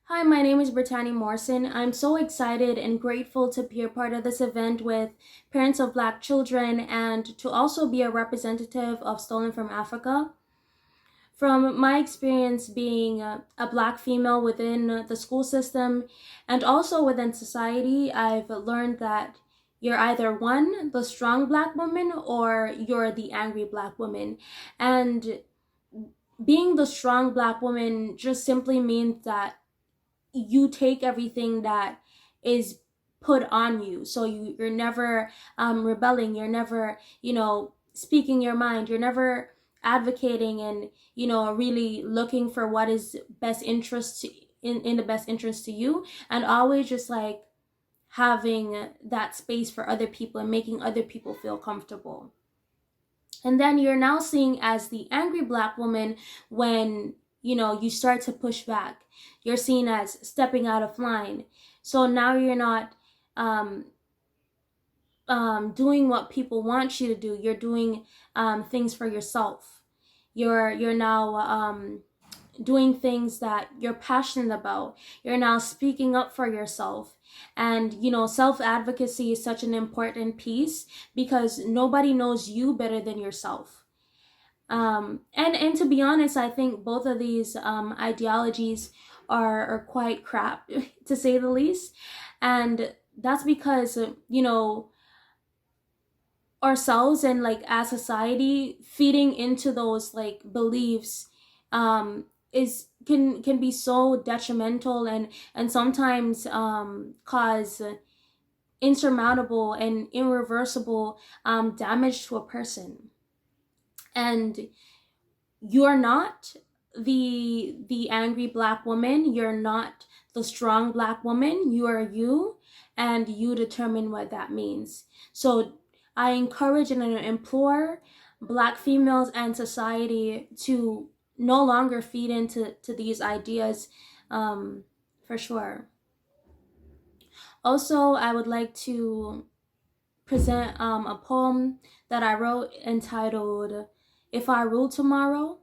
Hi, my name is Brittany Morrison. I'm so excited and grateful to be a part of this event with parents of Black children and to also be a representative of Stolen from Africa. From my experience being a Black female within the school system and also within society, I've learned that you're either one, the strong Black woman, or you're the angry Black woman. And being the strong Black woman just simply means that you take everything that is put on you. So you're never rebelling. You're never, speaking your mind. You're never advocating and, really looking for what is best interest in the best interest to you. And always just like having that space for other people and making other people feel comfortable. And then you're now seeing as the angry Black woman when you start to push back. You're seen as stepping out of line. So now you're not um, doing what people want you to do. You're doing things for yourself. You're now doing things that you're passionate about. You're now speaking up for yourself. And, self advocacy is such an important piece because nobody knows you better than yourself. And to be honest, I think both of these ideologies are quite crap, to say the least. And that's because, ourselves and like as society feeding into those like beliefs is can be so detrimental and sometimes cause insurmountable and irreversible damage to a person. And you're not the angry Black woman. You're not the strong Black woman. You are you, and you determine what that means. So I encourage and implore Black females and society to no longer feed into these ideas, for sure. Also, I would like to present a poem that I wrote entitled "If I Rule Tomorrow."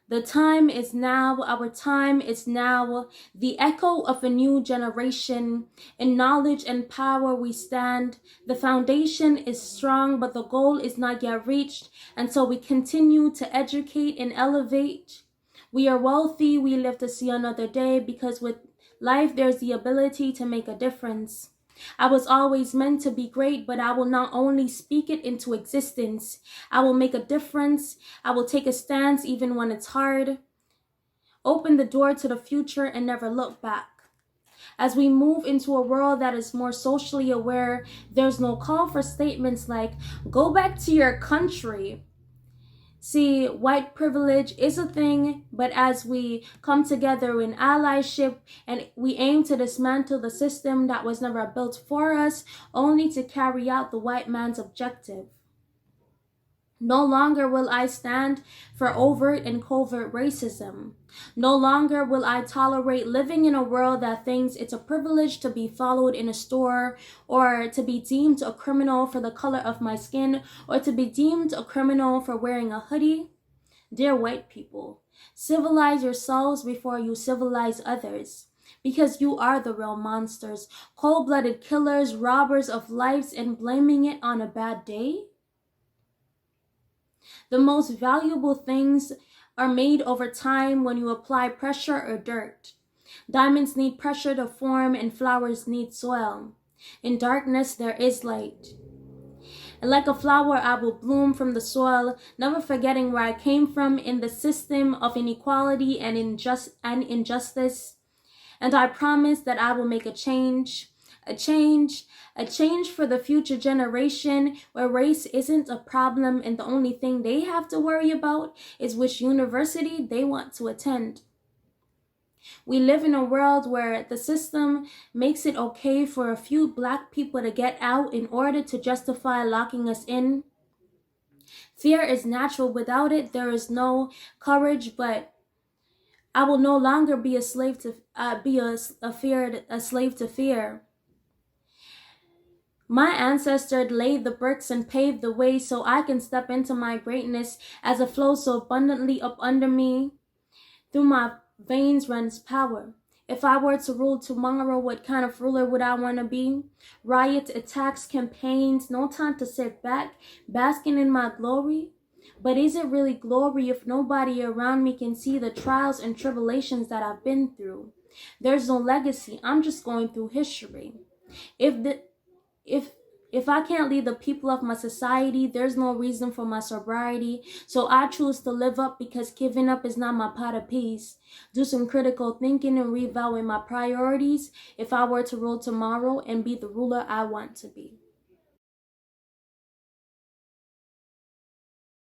The time is now, our time is now, the echo of a new generation. In knowledge and power we stand. The foundation is strong, but the goal is not yet reached, and so we continue to educate and elevate. We are wealthy, we live to see another day, because with life there's the ability to make a difference. I was always meant to be great, but I will not only speak it into existence, I will make a difference. I will take a stance even when it's hard. Open the door to the future and never look back. As we move into a world that is more socially aware, there's no call for statements like, go back to your country. See, white privilege is a thing, but as we come together in allyship and we aim to dismantle the system that was never built for us, only to carry out the white man's objective. No longer will I stand for overt and covert racism. No longer will I tolerate living in a world that thinks it's a privilege to be followed in a store, or to be deemed a criminal for the color of my skin, or to be deemed a criminal for wearing a hoodie. Dear white people, civilize yourselves before you civilize others. Because you are the real monsters, cold-blooded killers, robbers of lives, and blaming it on a bad day. The most valuable things are made over time when you apply pressure or dirt. Diamonds need pressure to form and flowers need soil. In darkness there is light. And like a flower I will bloom from the soil, never forgetting where I came from in the system of inequality and injustice. And I promise that I will make a change, a change, a change for the future generation where race isn't a problem and the only thing they have to worry about is which university they want to attend. We live in a world where the system makes it okay for a few Black people to get out in order to justify locking us in. Fear is natural. Without it, there is no courage, but I will no longer be a slave to a slave to fear. My ancestors laid the bricks and paved the way so I can step into my greatness as it flows so abundantly up under me through my veins runs power. If I were to rule tomorrow, what kind of ruler would I want to be? Riots, attacks, campaigns, no time to sit back, basking in my glory. But is it really glory if nobody around me can see the trials and tribulations that I've been through? There's no legacy. I'm just going through history. If the if if I can't lead the people of my society, there's no reason for my sobriety. So I choose to live up because giving up is not my pot of peace. Do some critical thinking and reevaluate my priorities if I were to rule tomorrow and be the ruler I want to be.